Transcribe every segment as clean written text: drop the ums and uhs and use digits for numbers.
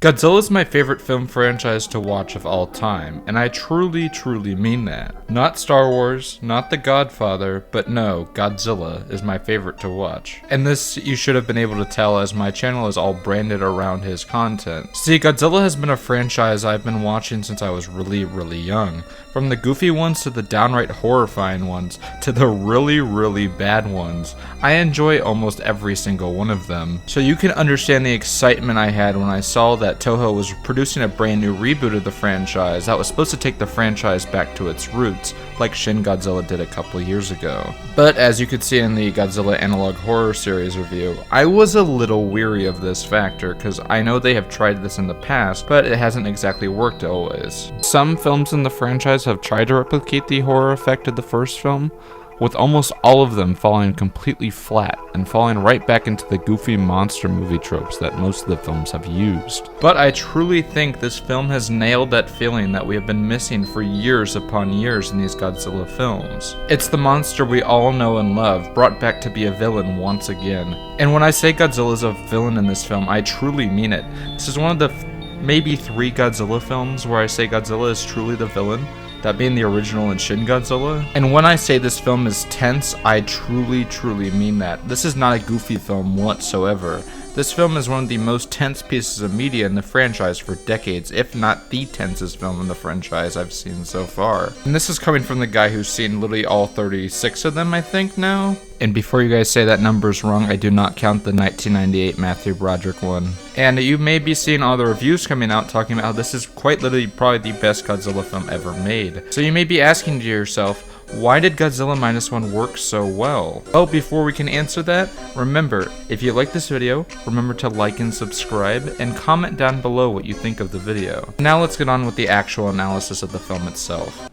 Godzilla is my favorite film franchise to watch of all time, and I truly mean that. Not Star Wars, not The Godfather, but no, Godzilla is my favorite to watch. And this you should have been able to tell as my channel is all branded around his content. See, Godzilla has been a franchise I've been watching since I was really young. From the goofy ones to the downright horrifying ones to the really bad ones. I enjoy almost every single one of them. So you can understand the excitement I had when I saw that Toho was producing a brand new reboot of the franchise that was supposed to take the franchise back to its roots, like Shin Godzilla did a couple years ago. But as you could see in the Godzilla Analog Horror Series review, I was a little weary of this factor because I know they have tried this in the past, but it hasn't exactly worked always. Some films in the franchise have tried to replicate the horror effect of the first film, with almost all of them falling completely flat and falling right back into the goofy monster movie tropes that most of the films have used. But I truly think this film has nailed that feeling that we have been missing for years upon years in these Godzilla films. It's the monster we all know and love, brought back to be a villain once again. And when I say Godzilla is a villain in this film, I truly mean it. This is one of the maybe 3 Godzilla films where I say Godzilla is truly the villain, that being the original and Shin Godzilla. And when I say this film is tense, I truly mean that. This is not a goofy film whatsoever. This film is one of the most tense pieces of media in the franchise for decades, if not the tensest film in the franchise I've seen so far. And this is coming from the guy who's seen literally all 36 of them, I think, now. And before you guys say that number's wrong, I do not count the 1998 Matthew Broderick one. And you may be seeing all the reviews coming out talking about how this is quite literally probably the best Godzilla film ever made. So you may be asking to yourself, why did Godzilla Minus One work so well? Well, before we can answer that, remember, if you like this video, remember to like and subscribe, and comment down below what you think of the video. Now let's get on with the actual analysis of the film itself.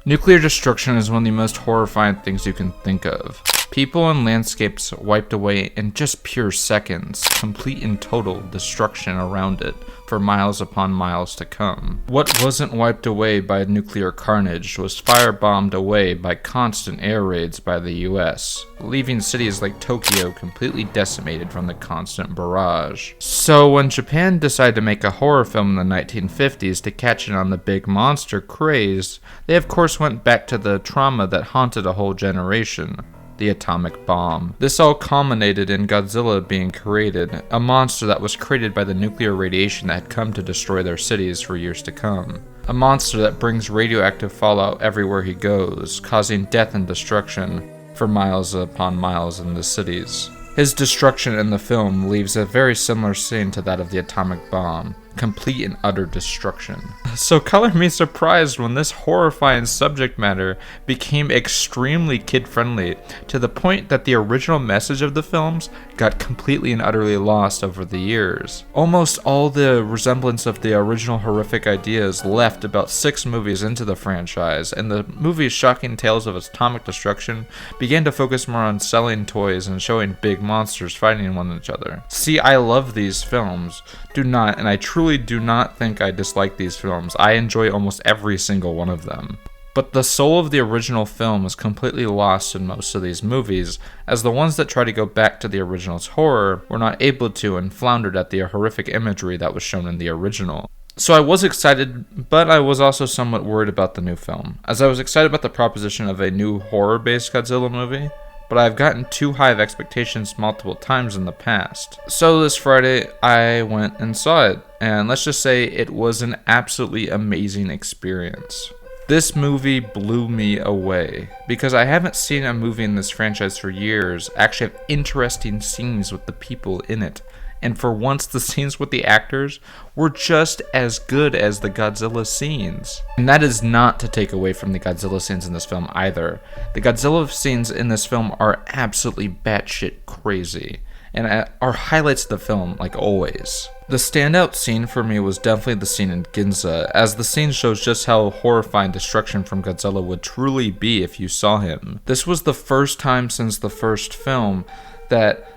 Nuclear destruction is one of the most horrifying things you can think of. People and landscapes wiped away in just pure seconds, complete and total destruction around it for miles upon miles to come. What wasn't wiped away by nuclear carnage was firebombed away by constant air raids by the US, leaving cities like Tokyo completely decimated from the constant barrage. So when Japan decided to make a horror film in the 1950s to catch it on the big monster craze, they of course went back to the trauma that haunted a whole generation. The atomic bomb. This all culminated in Godzilla being created, a monster that was created by the nuclear radiation that had come to destroy their cities for years to come. A monster that brings radioactive fallout everywhere he goes, causing death and destruction for miles upon miles in the cities. His destruction in the film leaves a very similar scene to that of the atomic bomb. Complete and utter destruction. So color me surprised when this horrifying subject matter became extremely kid-friendly, to the point that the original message of the films got completely and utterly lost over the years. Almost all the resemblance of the original horrific ideas left about 6 movies into the franchise, and the movie's shocking tales of atomic destruction began to focus more on selling toys and showing big monsters fighting one another. See, I love these films. Do not, and I truly do not think I dislike these films. I enjoy almost every single one of them. But the soul of the original film is completely lost in most of these movies, as the ones that try to go back to the original's horror were not able to and floundered at the horrific imagery that was shown in the original. So I was excited, but I was also somewhat worried about the new film, as I was excited about the proposition of a new horror-based Godzilla movie, but I've gotten too high of expectations multiple times in the past. So this Friday, I went and saw it, and let's just say it was an absolutely amazing experience. This movie blew me away, because I haven't seen a movie in this franchise for years actually have interesting scenes with the people in it. And for once, the scenes with the actors were just as good as the Godzilla scenes. And that is not to take away from the Godzilla scenes in this film either. The Godzilla scenes in this film are absolutely batshit crazy, and are highlights of the film, like always. The standout scene for me was definitely the scene in Ginza, as the scene shows just how horrifying destruction from Godzilla would truly be if you saw him. This was the first time since the first film that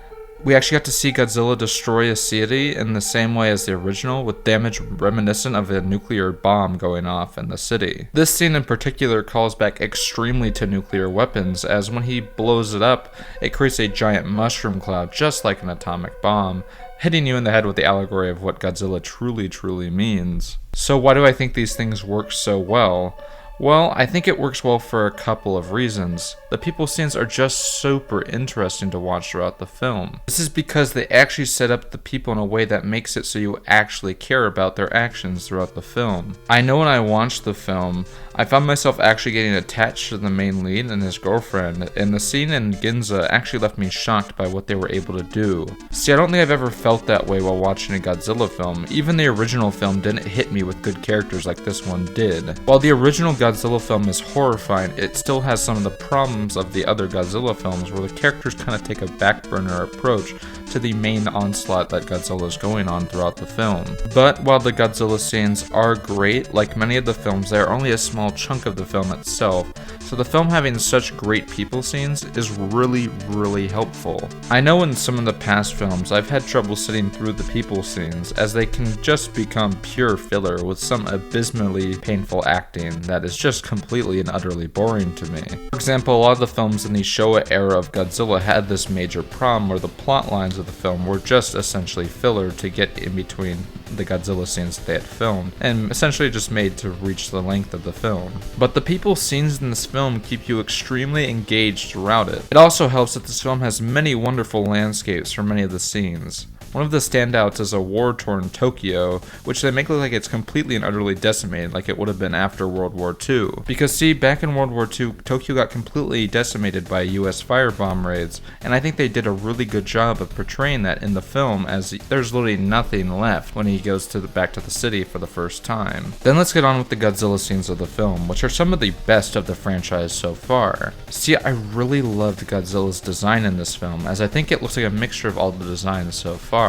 We actually got to see Godzilla destroy a city in the same way as the original, with damage reminiscent of a nuclear bomb going off in the city. This scene in particular calls back extremely to nuclear weapons, as when he blows it up, it creates a giant mushroom cloud just like an atomic bomb, hitting you in the head with the allegory of what Godzilla truly means. So why do I think these things work so well? Well, I think it works well for a couple of reasons. The people scenes are just super interesting to watch throughout the film. This is because they actually set up the people in a way that makes it so you actually care about their actions throughout the film. I know when I watched the film, I found myself actually getting attached to the main lead and his girlfriend, and the scene in Ginza actually left me shocked by what they were able to do. See, I don't think I've ever felt that way while watching a Godzilla film. Even the original film didn't hit me with good characters like this one did. While the original Godzilla film is horrifying, it still has some of the problems of the other Godzilla films where the characters kind of take a back burner approach to the main onslaught that Godzilla is going on throughout the film. But while the Godzilla scenes are great, like many of the films, they are only a small chunk of the film itself, so the film having such great people scenes is really helpful. I know in some of the past films I've had trouble sitting through the people scenes, as they can just become pure filler with some abysmally painful acting that is just completely and utterly boring to me. For example, a lot of the films in the Showa era of Godzilla had this major problem where the plot lines of the film were just essentially filler to get in between the Godzilla scenes that they had filmed, and essentially just made to reach the length of the film. But the people scenes in this film keep you extremely engaged throughout it. It also helps that this film has many wonderful landscapes for many of the scenes. One of the standouts is a war-torn Tokyo, which they make look like it's completely and utterly decimated, like it would have been after World War II. Because see, back in World War II, Tokyo got completely decimated by US firebomb raids, and I think they did a really good job of portraying that in the film, as there's literally nothing left when he goes back to the city for the first time. Then let's get on with the Godzilla scenes of the film, which are some of the best of the franchise so far. See, I really loved Godzilla's design in this film, as I think it looks like a mixture of all the designs so far,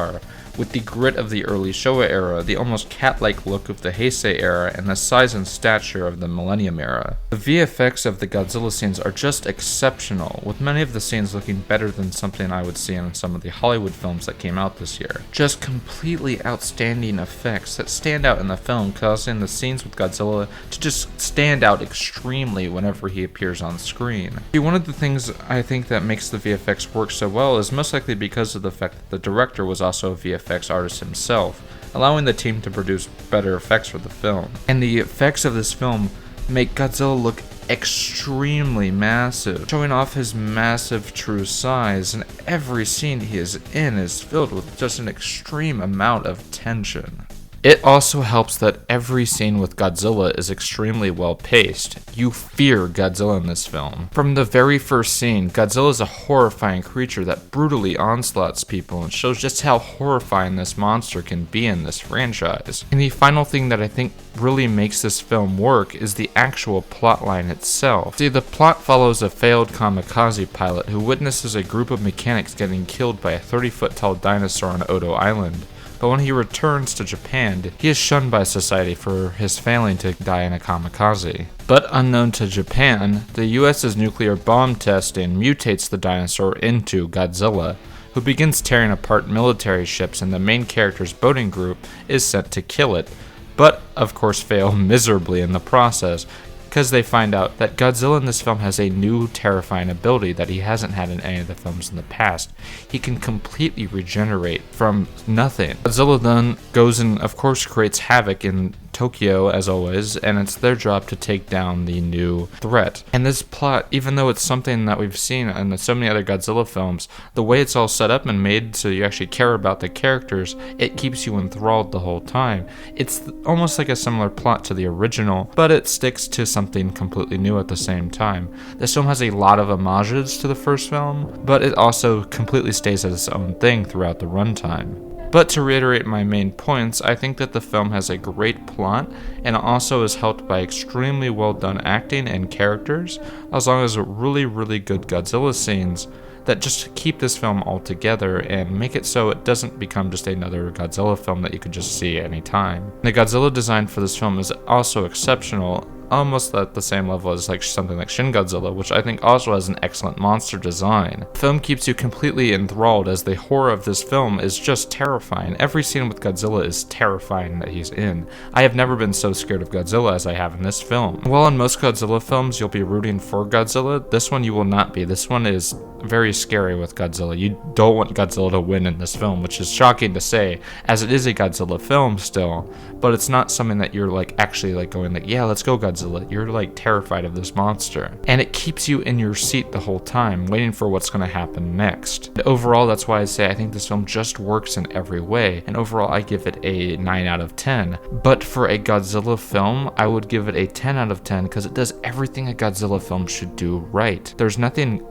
with the grit of the early Showa era, the almost cat-like look of the Heisei era, and the size and stature of the Millennium era. The VFX of the Godzilla scenes are just exceptional, with many of the scenes looking better than something I would see in some of the Hollywood films that came out this year. Just completely outstanding effects that stand out in the film, causing the scenes with Godzilla to just stand out extremely whenever he appears on screen. One of the things I think that makes the VFX work so well is most likely because of the fact that the director was also a VFX artist himself, allowing the team to produce better effects for the film. And the effects of this film make Godzilla look extremely massive, showing off his massive true size, and every scene he is in is filled with just an extreme amount of tension. It also helps that every scene with Godzilla is extremely well paced. You fear Godzilla in this film. From the very first scene, Godzilla is a horrifying creature that brutally onslaughts people and shows just how horrifying this monster can be in this franchise. And the final thing that I think really makes this film work is the actual plotline itself. See, the plot follows a failed kamikaze pilot who witnesses a group of mechanics getting killed by a 30-foot tall dinosaur on Odo Island. But when he returns to Japan, he is shunned by society for his failing to die in a kamikaze. But unknown to Japan, the US's nuclear bomb testing mutates the dinosaur into Godzilla, who begins tearing apart military ships, and the main character's boating group is sent to kill it, but of course fail miserably in the process, because they find out that Godzilla in this film has a new terrifying ability that he hasn't had in any of the films in the past. He can completely regenerate from nothing. Godzilla then goes and of course creates havoc in Tokyo as always, and it's their job to take down the new threat. And this plot, even though it's something that we've seen in so many other Godzilla films, the way it's all set up and made so you actually care about the characters, it keeps you enthralled the whole time. It's almost like a similar plot to the original, but it sticks to something completely new at the same time. This film has a lot of homages to the first film, but it also completely stays as its own thing throughout the runtime. But to reiterate my main points, I think that the film has a great plot, and it also is helped by extremely well done acting and characters, as long as really good Godzilla scenes that just keep this film all together and make it so it doesn't become just another Godzilla film that you could just see anytime. The Godzilla design for this film is also exceptional, almost at the same level as like something like Shin Godzilla, which I think also has an excellent monster design. The film keeps you completely enthralled as the horror of this film is just terrifying. Every scene with Godzilla is terrifying that he's in. I have never been so scared of Godzilla as I have in this film. While in most Godzilla films you'll be rooting for Godzilla, this one you will not be. This one is very scary with Godzilla. You don't want Godzilla to win in this film, which is shocking to say, as it is a Godzilla film still, but it's not something that you're like actually like going like, yeah, let's go Godzilla. You're like terrified of this monster. And it keeps you in your seat the whole time, waiting for what's going to happen next. And overall, that's why I say I think this film just works in every way, and overall I give it a 9 out of 10. But for a Godzilla film, I would give it a 10 out of 10 because it does everything a Godzilla film should do right. There's nothing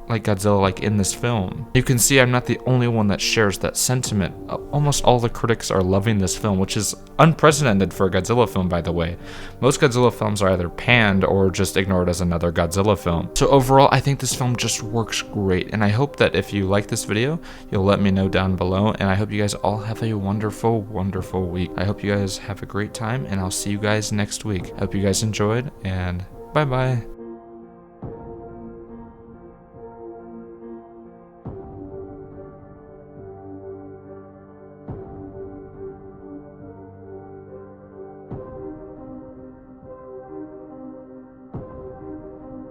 like Godzilla like in this film. You can see I'm not the only one that shares that sentiment. Almost all the critics are loving this film, which is unprecedented for a Godzilla film, by the way. Most Godzilla films are either panned or just ignored as another Godzilla film. So overall, I think this film just works great, and I hope that if you like this video, you'll let me know down below, and I hope you guys all have a wonderful, wonderful week. I hope you guys have a great time, and I'll see you guys next week. I hope you guys enjoyed, and bye-bye.